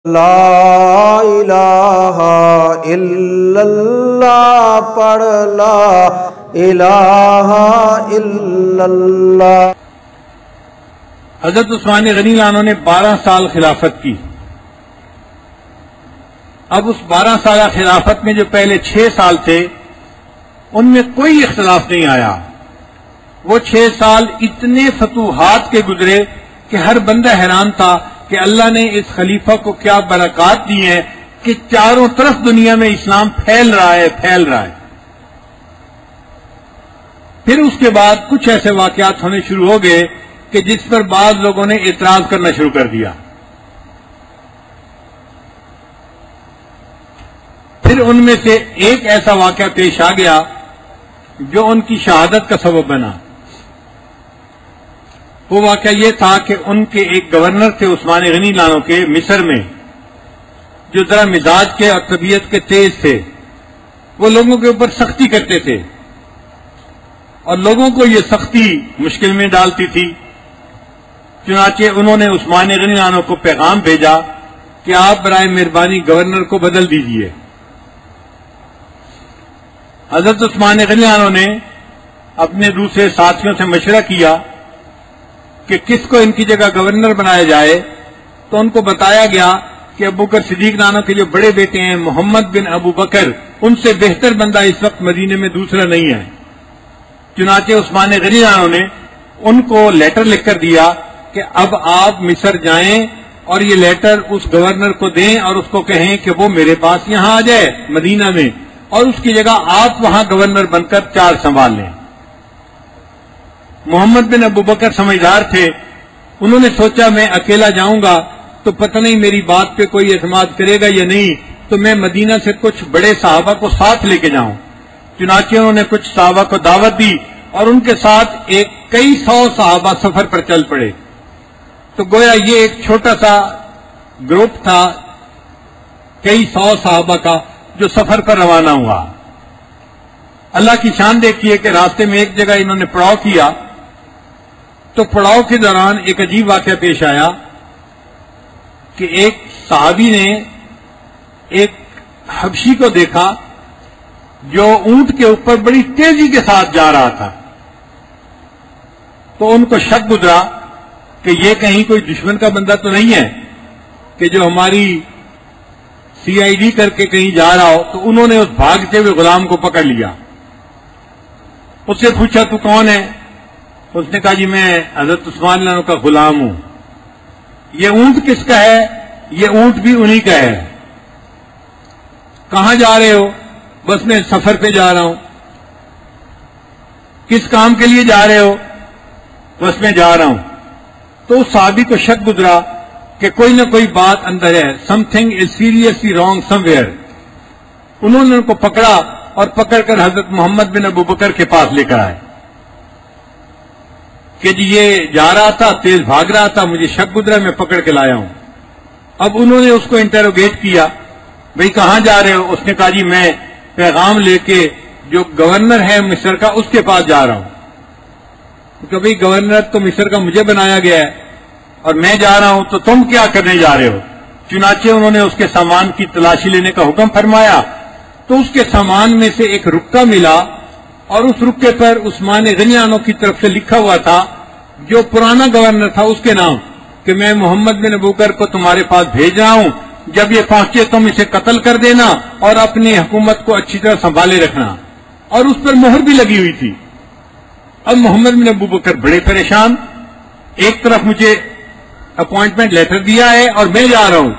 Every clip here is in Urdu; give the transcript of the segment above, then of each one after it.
لا الہ الا اللہ پڑھ لا الہ الا اللہ۔ حضرت عثمان غنی لانو نے 12 سال خلافت کی۔ اب اس 12 سالہ خلافت میں جو پہلے 6 سال تھے ان میں کوئی اختلاف نہیں آیا۔ وہ 6 سال اتنے فتوحات کے گزرے کہ ہر بندہ حیران تھا کہ اللہ نے اس خلیفہ کو کیا برکات دی ہیں کہ چاروں طرف دنیا میں اسلام پھیل رہا ہے۔ پھر اس کے بعد کچھ ایسے واقعات ہونے شروع ہو گئے کہ جس پر بعض لوگوں نے اعتراض کرنا شروع کر دیا۔ پھر ان میں سے ایک ایسا واقعہ پیش آ گیا جو ان کی شہادت کا سبب بنا۔ وہ واقعہ یہ تھا کہ ان کے ایک گورنر تھے عثمان غنی لانو کے مصر میں، جو ذرا مزاج کے اور طبیعت کے تیز تھے۔ وہ لوگوں کے اوپر سختی کرتے تھے اور لوگوں کو یہ سختی مشکل میں ڈالتی تھی۔ چنانچہ انہوں نے عثمان غنی لانو کو پیغام بھیجا کہ آپ برائے مہربانی گورنر کو بدل دیجئے۔ حضرت عثمان غنی لانو نے اپنے دوسرے ساتھیوں سے مشورہ کیا کہ کس کو ان کی جگہ گورنر بنایا جائے، تو ان کو بتایا گیا کہ ابو بکر صدیق لانو کے جو بڑے بیٹے ہیں محمد بن ابو بکر، ان سے بہتر بندہ اس وقت مدینے میں دوسرا نہیں ہے۔ چنانچہ عثمان غنی لانو نے ان کو لیٹر لکھ کر دیا کہ اب آپ مصر جائیں اور یہ لیٹر اس گورنر کو دیں اور اس کو کہیں کہ وہ میرے پاس یہاں آ جائے مدینہ میں، اور اس کی جگہ آپ وہاں گورنر بن کر 4 سنبھال لیں۔ محمد بن ابو بکر سمجھدار تھے، انہوں نے سوچا میں اکیلا جاؤں گا تو پتہ نہیں میری بات پہ کوئی اعتماد کرے گا یا نہیں، تو میں مدینہ سے کچھ بڑے صحابہ کو ساتھ لے کے جاؤں۔ چنانچہ انہوں نے کچھ صحابہ کو دعوت دی اور ان کے ساتھ کئی 100 صحابہ سفر پر چل پڑے۔ تو گویا یہ ایک چھوٹا سا گروپ تھا کئی 100 صحابہ کا جو سفر پر روانہ ہوا۔ اللہ کی شان دیکھیے کہ راستے میں ایک جگہ انہوں نے پڑاؤ کیا، تو پڑاؤ کے دوران ایک عجیب واقعہ پیش آیا کہ ایک صحابی نے ایک حبشی کو دیکھا جو اونٹ کے اوپر بڑی تیزی کے ساتھ جا رہا تھا۔ تو ان کو شک گزرا کہ یہ کہیں کوئی دشمن کا بندہ تو نہیں ہے کہ جو ہماری CID کر کے کہیں جا رہا ہو۔ تو انہوں نے اس بھاگتے ہوئے غلام کو پکڑ لیا، اس سے پوچھا تو کون ہے؟ اس نے کہا جی میں حضرت عثمان لانو کا غلام ہوں۔ یہ اونٹ کس کا ہے؟ یہ اونٹ بھی انہی کا ہے۔ کہاں جا رہے ہو؟ بس میں سفر پہ جا رہا ہوں۔ کس کام کے لیے جا رہے ہو؟ بس میں جا رہا ہوں۔ تو اس صحابی کو شک گزرا کہ کوئی نہ کوئی بات اندر ہے، some thing is seriously wrong some where. انہوں نے ان کو پکڑا اور پکڑ کر حضرت محمد بن ابو بکر کے پاس لے کر آئے کہ جی یہ جا رہا تھا، تیز بھاگ رہا تھا، مجھے شک گزرا، میں پکڑ کے لایا ہوں۔ اب انہوں نے اس کو انٹروگیٹ کیا، بھئی کہاں جا رہے ہو؟ اس نے کہا جی میں پیغام لے کے جو گورنر ہے مصر کا اس کے پاس جا رہا ہوں۔ کہ بھئی گورنر تو مصر کا مجھے بنایا گیا ہے اور میں جا رہا ہوں، تو تم کیا کرنے جا رہے ہو؟ چنانچہ انہوں نے اس کے سامان کی تلاشی لینے کا حکم فرمایا، تو اس کے سامان میں سے ایک رکا ملا اور اس رکے پر عثمان غنی لانو کی طرف سے لکھا ہوا تھا جو پرانا گورنر تھا اس کے نام، کہ میں محمد بن ابو بکر کو تمہارے پاس بھیج رہا ہوں، جب یہ پہنچے تم اسے قتل کر دینا اور اپنی حکومت کو اچھی طرح سنبھالے رکھنا۔ اور اس پر مہر بھی لگی ہوئی تھی۔ اب محمد بن ابو بکر بڑے پریشان، ایک طرف مجھے اپوائنٹمنٹ لیٹر دیا ہے اور میں جا رہا ہوں،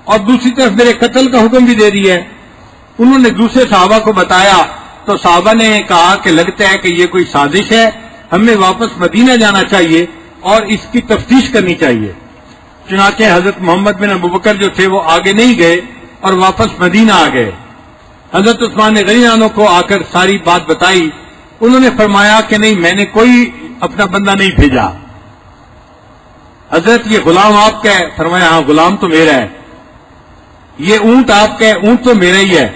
اور دوسری طرف میرے قتل کا حکم بھی دے دیا ہے۔ انہوں نے دوسرے صحابہ کو بتایا تو صحابہ نے کہا کہ لگتا ہے کہ یہ کوئی سازش ہے، ہمیں واپس مدینہ جانا چاہیے اور اس کی تفتیش کرنی چاہیے۔ چنانچہ حضرت محمد بن ابو بکر جو تھے وہ آگے نہیں گئے اور واپس مدینہ آ گئے۔ حضرت عثمان غنی لانو کو آ کر ساری بات بتائی۔ انہوں نے فرمایا کہ نہیں، میں نے کوئی اپنا بندہ نہیں بھیجا۔ حضرت یہ غلام آپ کا ہے؟ فرمایا ہاں غلام تو میرا ہے۔ یہ اونٹ آپ کا ہے؟ اونٹ تو میرا ہی ہے،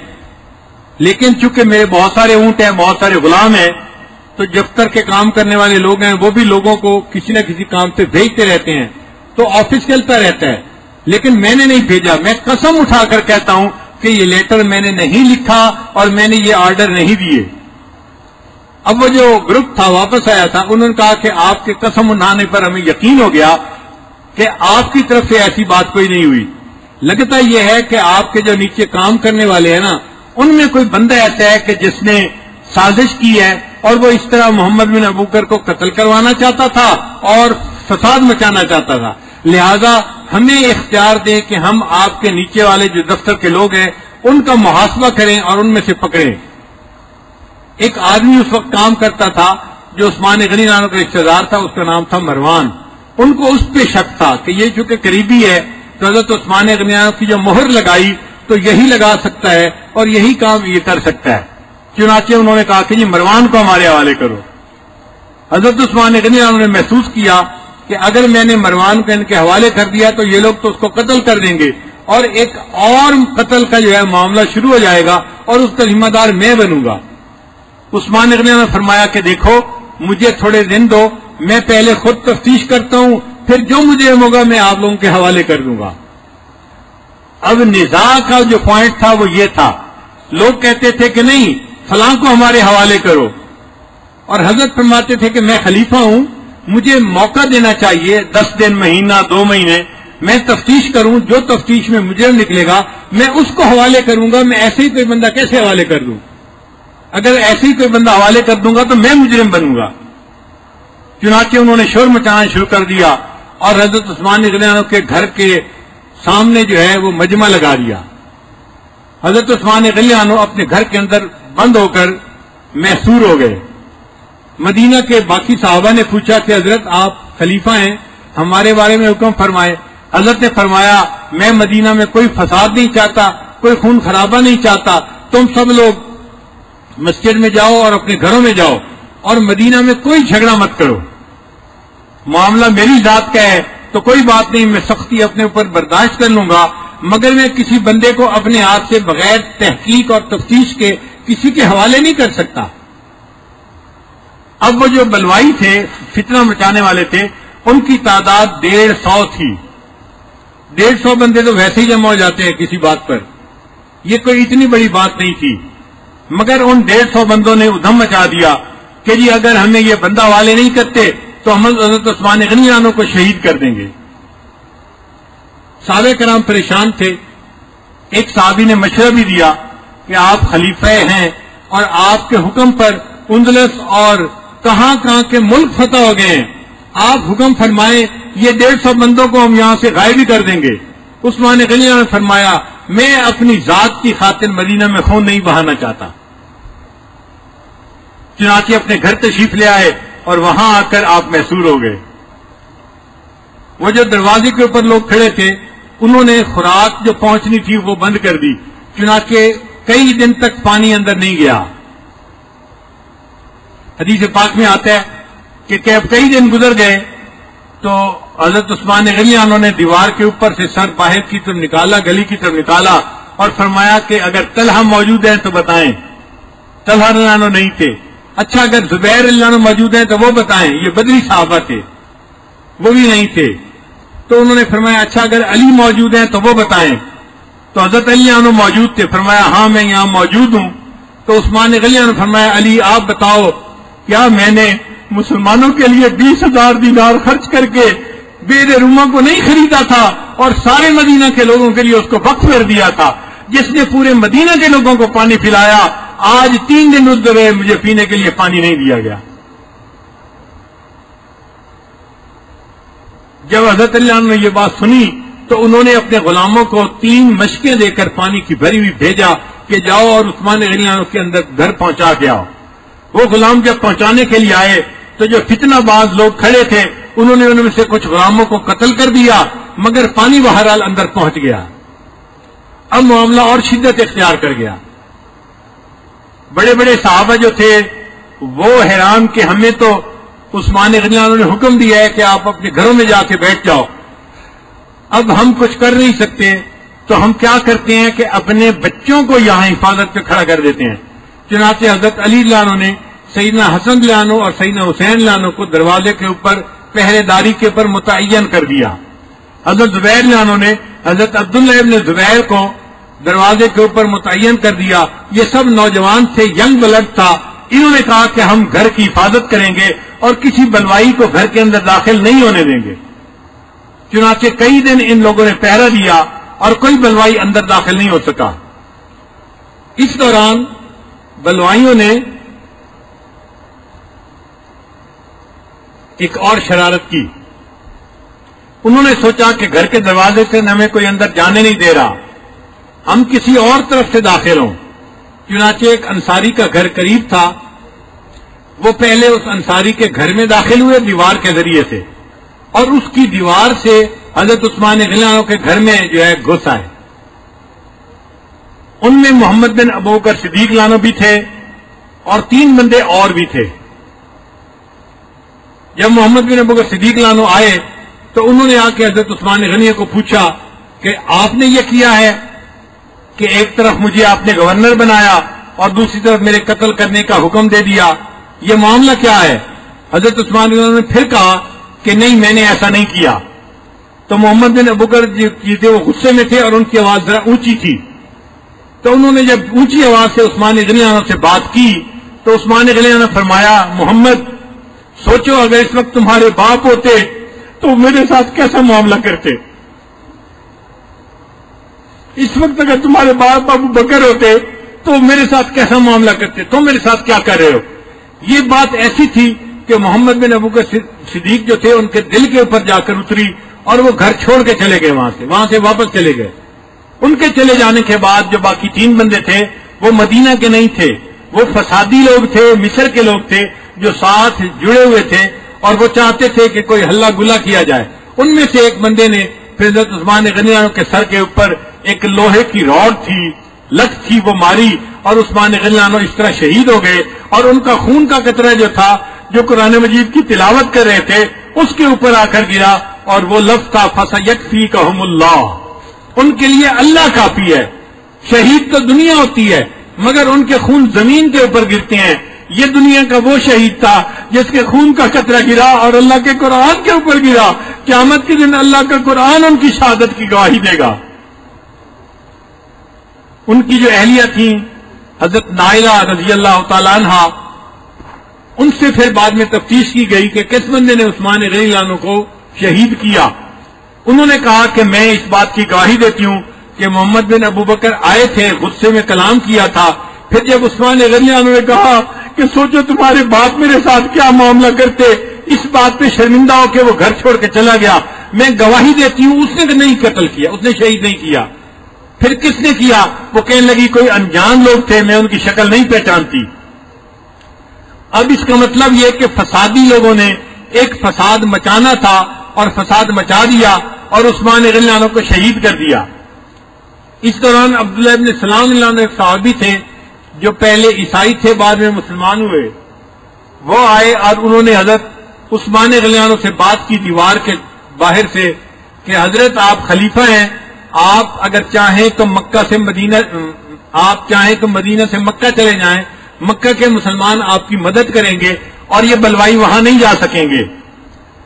لیکن چونکہ میرے بہت سارے اونٹ ہیں، بہت سارے غلام ہیں، تو دفتر کے کام کرنے والے لوگ ہیں وہ بھی لوگوں کو کسی نہ کسی کام سے بھیجتے رہتے ہیں، تو آفس چلتا رہتا ہے۔ لیکن میں نے نہیں بھیجا. میں قسم اٹھا کر کہتا ہوں کہ یہ لیٹر میں نے نہیں لکھا اور میں نے یہ آرڈر نہیں دیے. اب وہ جو گروپ تھا واپس آیا تھا, انہوں نے کہا کہ آپ کے قسم اٹھانے پر ہمیں یقین ہو گیا کہ آپ کی طرف سے ایسی بات کوئی نہیں ہوئی. لگتا یہ ہے کہ آپ کے جو نیچے کام کرنے والے ہیں نا, ان میں کوئی بندہ ایسا ہے کہ جس نے سازش کی ہے اور وہ اس طرح محمد بن ابو بکر کو قتل کروانا چاہتا تھا اور فساد مچانا چاہتا تھا. لہذا ہمیں اختیار دیں کہ ہم آپ کے نیچے والے جو دفتر کے لوگ ہیں ان کا محاسبہ کریں اور ان میں سے پکڑیں. ایک آدمی اس وقت کام کرتا تھا جو عثمان غنی نانو کا رشتہ دار تھا, اس کا نام تھا مروان. ان کو اس پہ شک تھا کہ یہ چونکہ قریبی ہے تو حضرت عثمان غنی نانو کی جو مہر لگائی تو یہی لگا سکتا ہے اور یہی کام یہ کر سکتا ہے. چنانچہ انہوں نے کہا کہ یہ مروان کو ہمارے حوالے کرو. حضرت عثمان غنی نانو نے محسوس کیا کہ اگر میں نے مروان کو ان کے حوالے کر دیا تو یہ لوگ تو اس کو قتل کر دیں گے اور ایک اور قتل کا جو ہے معاملہ شروع ہو جائے گا اور اس کا ذمہ دار میں بنوں گا. عثمان غنی نے فرمایا کہ دیکھو مجھے تھوڑے دن دو, میں پہلے خود تفتیش کرتا ہوں, پھر جو مجھے ہوگا میں آپ لوگوں کے حوالے کر دوں گا. اب نزاع کا جو پوائنٹ تھا وہ یہ تھا, لوگ کہتے تھے کہ نہیں فلاں کو ہمارے حوالے کرو, اور حضرت فرماتے تھے کہ میں خلیفہ ہوں, مجھے موقع دینا چاہیے 10 دن, مہینہ, 2 مہینے, میں تفتیش کروں, جو تفتیش میں مجرم نکلے گا میں اس کو حوالے کروں گا. میں ایسے ہی کوئی بندہ کیسے حوالے کر دوں؟ اگر ایسے ہی کوئی بندہ حوالے کر دوں گا تو میں مجرم بنوں گا. چنانچہ انہوں نے شور مچانا شروع کر دیا اور حضرت عثمان غنی کے گھر کے سامنے جو ہے وہ مجمع لگا دیا. حضرت عثمان غنی اپنے گھر کے اندر بند ہو کر محصور ہو گئے. مدینہ کے باقی صحابہ نے پوچھا کہ حضرت آپ خلیفہ ہیں, ہمارے بارے میں حکم فرمائے. حضرت نے فرمایا میں مدینہ میں کوئی فساد نہیں چاہتا, کوئی خون خرابہ نہیں چاہتا, تم سب لوگ مسجد میں جاؤ اور اپنے گھروں میں جاؤ اور مدینہ میں کوئی جھگڑا مت کرو. معاملہ میری ذات کا ہے تو کوئی بات نہیں, میں سختی اپنے اوپر برداشت کر لوں گا, مگر میں کسی بندے کو اپنے ہاتھ سے بغیر تحقیق اور تفتیش کے کسی کے حوالے نہیں کر سکتا. اب وہ جو بلوائی تھے, فتنہ مچانے والے تھے, ان کی تعداد 150 تھی. 150 بندے تو ویسے ہی جمع ہو جاتے ہیں کسی بات پر, یہ کوئی اتنی بڑی بات نہیں تھی. مگر ان 150 بندوں نے ادھم مچا دیا کہ جی اگر ہمیں یہ بندہ حوالے نہیں کرتے تو ہم حضرت عثمان غنی نانو کو شہید کر دیں گے. صحابہ کرام پریشان تھے. ایک صحابی نے مشورہ بھی دیا کہ آپ خلیفہ ہیں اور آپ کے حکم پر اندلس اور کہاں کہاں کے ملک فتح ہو گئے ہیں, آپ حکم فرمائیں یہ 150 بندوں کو ہم یہاں سے غائب ہی کر دیں گے. عثمان غنی نے فرمایا میں اپنی ذات کی خاطر مدینہ میں خون نہیں بہانا چاہتا. چنانچہ اپنے گھر تشریف لے آئے اور وہاں آ کر آپ محصور ہو گئے. وہ جو دروازے کے اوپر لوگ کھڑے تھے انہوں نے خوراک جو پہنچنی تھی وہ بند کر دی, چنانچہ کئی دن تک پانی اندر نہیں گیا. حدیث پاک میں آتا ہے کہ اب کئی دن گزر گئے تو حضرت عثمان غنی انہوں نے دیوار کے اوپر سے سر باہر کی طرف نکالا, گلی کی طرف نکالا اور فرمایا کہ اگر طلحہ موجود ہیں تو بتائیں. طلحہ رضی نہیں تھے. اچھا اگر زبیر رضی اللہ موجود ہیں تو وہ بتائیں, یہ بدری صحابہ تھے, وہ بھی نہیں تھے. تو انہوں نے فرمایا اچھا اگر علی موجود ہیں تو وہ بتائیں. تو حضرت علی عنہ موجود تھے, فرمایا ہاں میں یہاں موجود ہوں. تو عثمان غنی عنہ فرمایا علی آپ بتاؤ کیا میں نے مسلمانوں کے لیے 20,000 دینار خرچ کر کے بیر روما کو نہیں خریدا تھا اور سارے مدینہ کے لوگوں کے لیے اس کو وقف کر دیا تھا, جس نے پورے مدینہ کے لوگوں کو پانی پلایا. آج 3 دن گزر گئے مجھے پینے کے لیے پانی نہیں دیا گیا. جب حضرت علی عنہ نے یہ بات سنی تو انہوں نے اپنے غلاموں کو 3 مشکیں دے کر پانی کی بھری ہوئی بھیجا کہ جاؤ اور عثمان غنی عنہ کے اندر گھر پہنچا کے آؤ. وہ غلام جب پہنچانے کے لیے آئے تو جو فتنہ باز لوگ کھڑے تھے انہوں نے ان میں سے کچھ غلاموں کو قتل کر دیا, مگر پانی بہرحال اندر پہنچ گیا. اب معاملہ اور شدت اختیار کر گیا. بڑے بڑے صحابہ جو تھے وہ حیران کہ ہمیں تو عثمان غنی عنہ نے حکم دیا ہے کہ آپ اپنے گھروں میں جا کے بیٹھ جاؤ, اب ہم کچھ کر نہیں سکتے. تو ہم کیا کرتے ہیں کہ اپنے بچوں کو یہاں حفاظت پہ کھڑا کر دیتے ہیں. چنانچہ حضرت علی رضی اللہ عنہ نے سیدنا حسن رضی اللہ عنہ اور سیدنا حسین رضی اللہ عنہ کو دروازے کے اوپر پہرے داری کے اوپر متعین کر دیا. حضرت زبیر رضی اللہ عنہ نے حضرت عبداللہ ابن زبیر کو دروازے کے اوپر متعین کر دیا. یہ سب نوجوان تھے، ینگ بلڈ تھا. انہوں نے کہا کہ ہم گھر کی حفاظت کریں گے اور کسی بلوائی کو گھر کے اندر داخل نہیں ہونے دیں گے. چنانچہ کئی دن ان لوگوں نے پہرا دیا اور کوئی بلوائی اندر داخل نہیں ہو سکا. اس دوران بلوائیوں نے ایک اور شرارت کی. انہوں نے سوچا کہ گھر کے دروازے سے ہمیں کوئی اندر جانے نہیں دے رہا، ہم کسی اور طرف سے داخل ہوں. چنانچہ ایک انصاری کا گھر قریب تھا، وہ پہلے اس انصاری کے گھر میں داخل ہوئے دیوار کے ذریعے سے، اور اس کی دیوار سے حضرت عثمان غنی عنہ کے گھر میں جو ہے گھس آئے. ان میں محمد بن ابوبکر صدیق عنہ بھی تھے اور 3 بندے اور بھی تھے. جب محمد بن ابوبکر صدیق عنہ آئے تو انہوں نے آ کے حضرت عثمان غنی کو پوچھا کہ آپ نے یہ کیا ہے کہ ایک طرف مجھے آپ نے گورنر بنایا اور دوسری طرف میرے قتل کرنے کا حکم دے دیا، یہ معاملہ کیا ہے؟ حضرت عثمان غنی نے پھر کہا کہ نہیں، میں نے ایسا نہیں کیا. تو محمد بن ابوبکر جی تھے وہ غصے میں تھے اور ان کی آواز ذرا اونچی تھی. تو انہوں نے جب اونچی آواز سے عثمان غنی عنہ سے بات کی تو عثمان غنی عنہ فرمایا، محمد سوچو اگر اس وقت تمہارے باپ ہوتے تو میرے ساتھ کیسا معاملہ کرتے؟ اس وقت اگر تمہارے باپ ابو بکر ہوتے تو میرے ساتھ کیسا معاملہ کرتے؟ تم میرے ساتھ کیا کر رہے ہو؟ یہ بات ایسی تھی کہ محمد بن ابوبکر صدیق جو تھے ان کے دل کے اوپر جا کر اتری اور وہ گھر چھوڑ کے چلے گئے، وہاں سے واپس چلے گئے. ان کے چلے جانے کے بعد جو باقی 3 بندے تھے وہ مدینہ کے نہیں تھے، وہ فسادی لوگ تھے، مصر کے لوگ تھے جو ساتھ جڑے ہوئے تھے اور وہ چاہتے تھے کہ کوئی ہلا گلا کیا جائے. ان میں سے ایک بندے نے پھر حضرت عثمان غنی عنہ کے سر کے اوپر ایک لوہے کی راڈ تھی، لت تھی، وہ ماری اور عثمان غنی عنہ اس طرح شہید ہو گئے. اور ان کا خون کا قطرہ جو تھا جو قرآن مجید کی تلاوت کر رہے تھے اس کے اوپر آ کر گرا اور وہ لفظ تھا فَسَيَكْفِيكَهُمُ اللَّهُ. ان کے لیے اللہ کافی ہے. شہید تو دنیا ہوتی ہے مگر ان کے خون زمین کے اوپر گرتے ہیں. یہ دنیا کا وہ شہید تھا جس کے خون کا قطرہ گرا اور اللہ کے قرآن کے اوپر گرا. قیامت کے دن اللہ کا قرآن ان کی شہادت کی گواہی دے گا. ان کی جو اہلیہ تھیں حضرت نائلہ رضی اللہ تعالیٰ عنہ، ان سے پھر بعد میں تفتیش کی گئی کہ کس بندے نے عثمان غنی عنہ کو شہید کیا. انہوں نے کہا کہ میں اس بات کی گواہی دیتی ہوں کہ محمد بن ابوبکر آئے تھے، غصے میں کلام کیا تھا. پھر جب عثمان غنی عنہ نے کہا کہ سوچو تمہارے باپ میرے ساتھ کیا معاملہ کرتے، اس بات پہ شرمندہ ہو کے وہ گھر چھوڑ کے چلا گیا. میں گواہی دیتی ہوں اس نے نہیں قتل کیا، اس نے شہید نہیں کیا. پھر کس نے کیا؟ وہ کہنے لگی کوئی انجان لوگ تھے، میں ان کی شکل نہیں پہچانتی. اب اس کا مطلب یہ کہ فسادی لوگوں نے ایک فساد مچانا تھا اور فساد مچا دیا اور عثمان غنی عنہ کو شہید کر دیا. اس دوران عبداللہ ابن سلام عنہ ایک صحابی تھے جو پہلے عیسائی تھے بعد میں مسلمان ہوئے. وہ آئے اور انہوں نے حضرت عثمان غنی عنہ سے بات کی دیوار کے باہر سے کہ حضرت آپ خلیفہ ہیں، آپ اگر چاہیں تو مدینہ سے مکہ چلے جائیں، مکہ کے مسلمان آپ کی مدد کریں گے اور یہ بلوائی وہاں نہیں جا سکیں گے.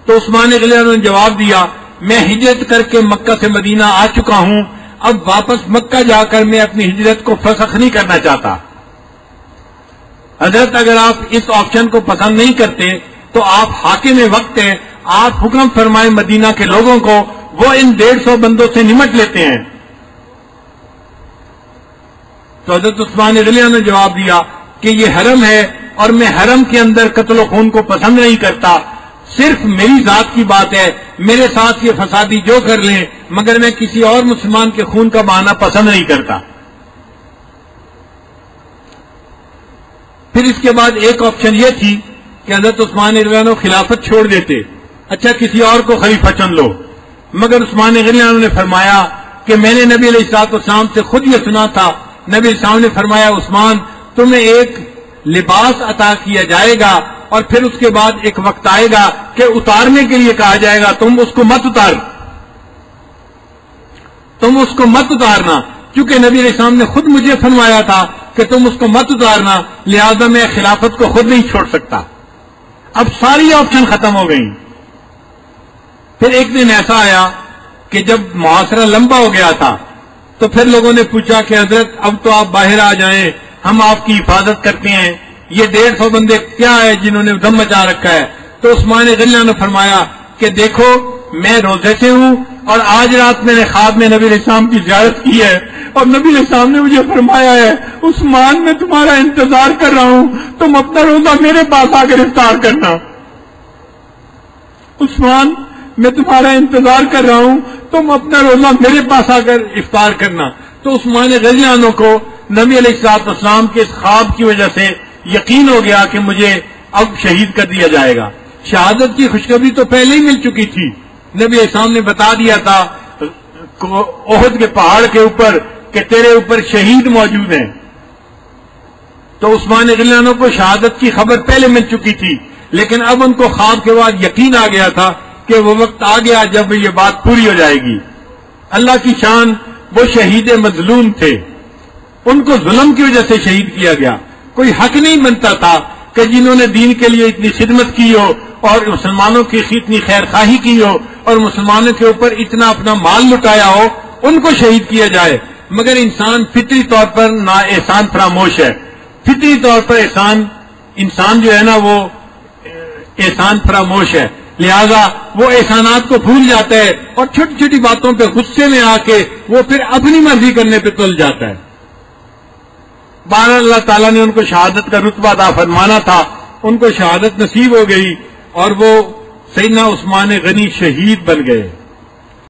تو عثمان غنی عنہ نے جواب دیا، میں ہجرت کر کے مکہ سے مدینہ آ چکا ہوں، اب واپس مکہ جا کر میں اپنی ہجرت کو فسخ نہیں کرنا چاہتا. حضرت اگر آپ اس آپشن کو پسند نہیں کرتے تو آپ حاکم وقت ہیں، آپ حکم فرمائیں مدینہ کے لوگوں کو، وہ ان 150 بندوں سے نمٹ لیتے ہیں. تو حضرت عثمان غنی عنہ نے جواب دیا کہ یہ حرم ہے اور میں حرم کے اندر قتل و خون کو پسند نہیں کرتا. صرف میری ذات کی بات ہے، میرے ساتھ یہ فسادی جو کر لیں مگر میں کسی اور مسلمان کے خون کا بہانا پسند نہیں کرتا. پھر اس کے بعد ایک آپشن یہ تھی کہ حضرت عثمان غنی عنہ خلافت چھوڑ دیتے، اچھا کسی اور کو خلیفہ چن لو. مگر عثمان غنی عنہ نے فرمایا کہ میں نے نبی علیہ الصلوۃ والسلام سے خود یہ سنا تھا. نبی علیہ السلام نے فرمایا عثمان تمہیں ایک لباس عطا کیا جائے گا اور پھر اس کے بعد ایک وقت آئے گا کہ اتارنے کے لیے کہا جائے گا، تم اس کو مت اتارنا، کیونکہ نبی علیہ السلام نے خود مجھے فرمایا تھا کہ تم اس کو مت اتارنا، لہذا میں خلافت کو خود نہیں چھوڑ سکتا. اب ساری آپشن ختم ہو گئی. پھر ایک دن ایسا آیا کہ جب محاصرہ لمبا ہو گیا تھا تو پھر لوگوں نے پوچھا کہ حضرت اب تو آپ باہر آ جائیں، ہم آپ کی حفاظت کرتے ہیں، یہ 150 بندے کیا ہے جنہوں نے دم مچا رکھا ہے؟ تو عثمان غنی اللہ نے فرمایا کہ دیکھو میں روزے سے ہوں اور آج رات میں نے خواب میں نبی علیہ السلام کی زیارت کی ہے اور نبی علیہ السلام نے مجھے فرمایا ہے عثمان میں تمہارا انتظار کر رہا ہوں، تم اپنا روزہ میرے پاس آ کر افطار کرنا۔ عثمان میں تمہارا انتظار کر رہا ہوں، تم اپنا روزہ میرے پاس آ کر افطار کرنا۔ تو عثمان غنی عنہ کو نبی علیہ السلام کے اس خواب کی وجہ سے یقین ہو گیا کہ مجھے اب شہید کر دیا جائے گا۔ شہادت کی خوشخبری تو پہلے ہی مل چکی تھی، نبی علیہ السلام نے بتا دیا تھا احد کے پہاڑ کے اوپر کہ تیرے اوپر شہید موجود ہیں۔ تو عثمان غنی عنہ کو شہادت کی خبر پہلے مل چکی تھی، لیکن اب ان کو خواب کے بعد یقین آ گیا تھا کہ وہ وقت آ گیا جب یہ بات پوری ہو جائے گی۔ اللہ کی شان، وہ شہید مظلوم تھے، ان کو ظلم کی وجہ سے شہید کیا گیا۔ کوئی حق نہیں بنتا تھا کہ جنہوں نے دین کے لیے اتنی خدمت کی ہو اور مسلمانوں کی اتنی خیر خواہی کی ہو اور مسلمانوں کے اوپر اتنا اپنا مال لٹایا ہو، ان کو شہید کیا جائے۔ مگر انسان فطری طور پر نا احسان فراموش ہے، فطری طور پر انسان جو ہے نا وہ احسان فراموش ہے، لہذا وہ احسانات کو بھول جاتا ہے اور چھوٹی چھوٹی باتوں پہ غصے میں آ کے وہ پھر اپنی مرضی کرنے پہ تل جاتا ہے۔ بہرحال اللہ تعالیٰ نے ان کو شہادت کا رتبہ عطا فرمانا تھا، ان کو شہادت نصیب ہو گئی اور وہ سیدنا عثمان غنی شہید بن گئے۔